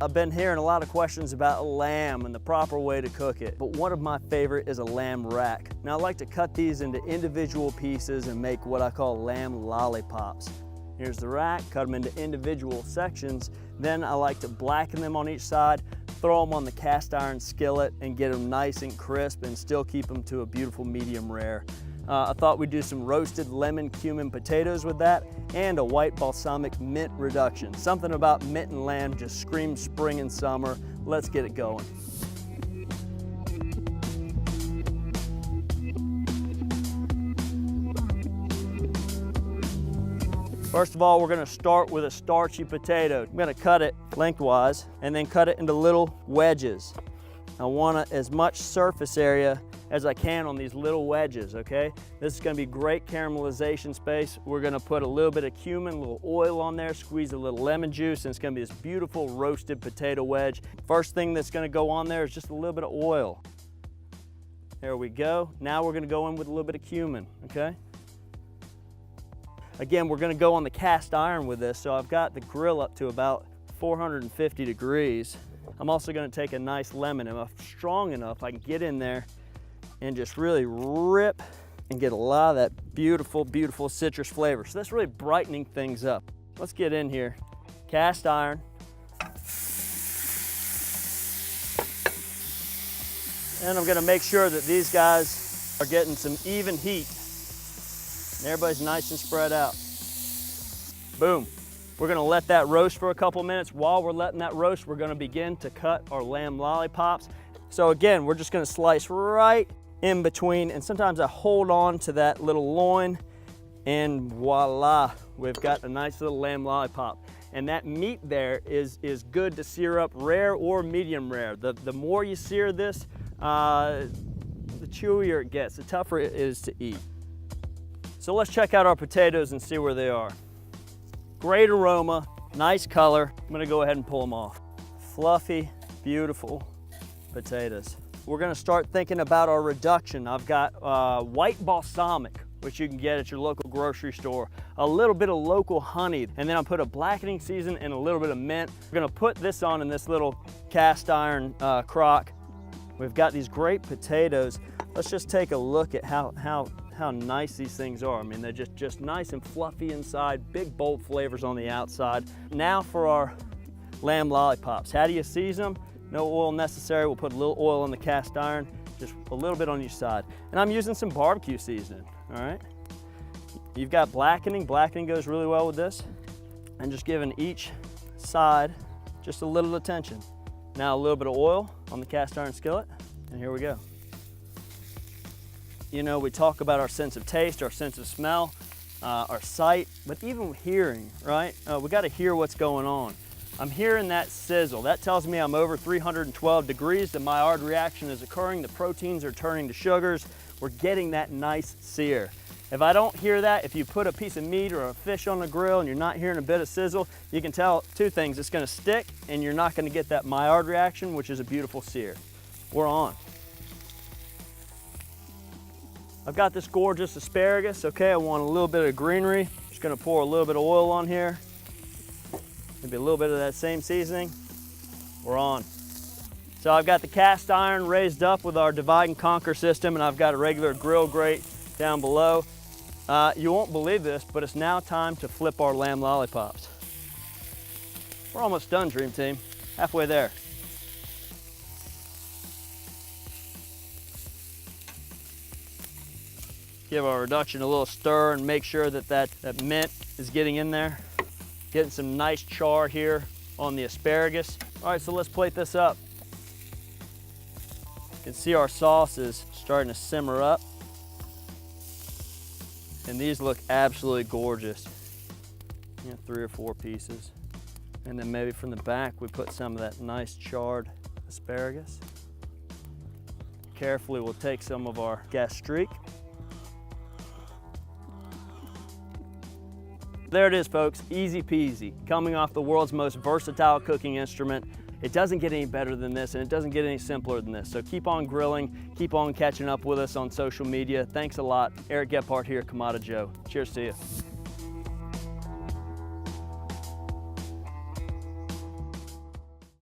I've been hearing a lot of questions about lamb and the proper way to cook it, but one of my favorite is a lamb rack. Now I like to cut these into individual pieces and make what I call lamb lollipops. Here's the rack, cut them into individual sections. Then I like to blacken them on each side, throw them on the cast iron skillet and get them nice and crisp and still keep them to a beautiful medium rare. I thought we'd do some roasted lemon cumin potatoes with that and a white balsamic mint reduction. Something about mint and lamb just screams spring and summer. Let's get it going. First of all, we're gonna start with a starchy potato. I'm gonna cut it lengthwise and then cut it into little wedges. I want as much surface area as I can on these little wedges, okay? This is gonna be great caramelization space. We're gonna put a little bit of cumin, a little oil on there, squeeze a little lemon juice, and it's gonna be this beautiful roasted potato wedge. First thing that's gonna go on there is just a little bit of oil. There we go. Now we're gonna go in with a little bit of cumin, okay? Again, we're gonna go on the cast iron with this, so I've got the grill up to about 450 degrees. I'm also gonna take a nice lemon, and if I'm strong enough, I can get in there and just really rip and get a lot of that beautiful, beautiful citrus flavor. So that's really brightening things up. Let's get in here. Cast iron. And I'm gonna make sure that these guys are getting some even heat. And everybody's nice and spread out. Boom. We're gonna let that roast for a couple minutes. While we're letting that roast, we're gonna begin to cut our lamb lollipops. So again, we're just gonna slice right in between, and sometimes I hold on to that little loin, and voila, we've got a nice little lamb lollipop. And that meat there is good to sear up rare or medium rare. The more you sear this, the chewier it gets, the tougher it is to eat. So let's check out our potatoes and see where they are. Great aroma, nice color. I'm gonna go ahead and pull them off. Fluffy, beautiful potatoes. We're gonna start thinking about our reduction. I've got white balsamic, which you can get at your local grocery store, a little bit of local honey, and then I'll put a blackening season and a little bit of mint. We're gonna put this on in this little cast iron crock. We've got these great potatoes. Let's just take a look at how nice these things are. I mean, they're just nice and fluffy inside, big bold flavors on the outside. Now for our lamb lollipops. How do you season them? No oil necessary. We'll put a little oil on the cast iron, just a little bit on each side. And I'm using some barbecue seasoning, all right? You've got blackening. Blackening goes really well with this. And just giving each side just a little attention. Now a little bit of oil on the cast iron skillet, and here we go. You know, we talk about our sense of taste, our sense of smell, our sight, but even hearing, right? We gotta hear what's going on. I'm hearing that sizzle. That tells me I'm over 312 degrees. The Maillard reaction is occurring. The proteins are turning to sugars. We're getting that nice sear. If I don't hear that, if you put a piece of meat or a fish on the grill and you're not hearing a bit of sizzle, you can tell two things. It's gonna stick and you're not gonna get that Maillard reaction, which is a beautiful sear. We're on. I've got this gorgeous asparagus, okay? I want a little bit of greenery. Just gonna pour a little bit of oil on here. Maybe a little bit of that same seasoning. We're on. So I've got the cast iron raised up with our divide and conquer system, and I've got a regular grill grate down below. You won't believe this, but it's now time to flip our lamb lollipops. We're almost done, Dream Team. Halfway there. Give our reduction a little stir and make sure that mint is getting in there. Getting some nice char here on the asparagus. All right, so let's plate this up. You can see our sauce is starting to simmer up. And these look absolutely gorgeous. You know, 3 or 4 pieces. And then maybe from the back, we put some of that nice charred asparagus. Carefully, we'll take some of our gastrique. There it is, folks, easy peasy. Coming off the world's most versatile cooking instrument. It doesn't get any better than this, and it doesn't get any simpler than this. So keep on grilling, keep on catching up with us on social media. Thanks a lot. Eric Gephardt here, Kamado Joe. Cheers to you.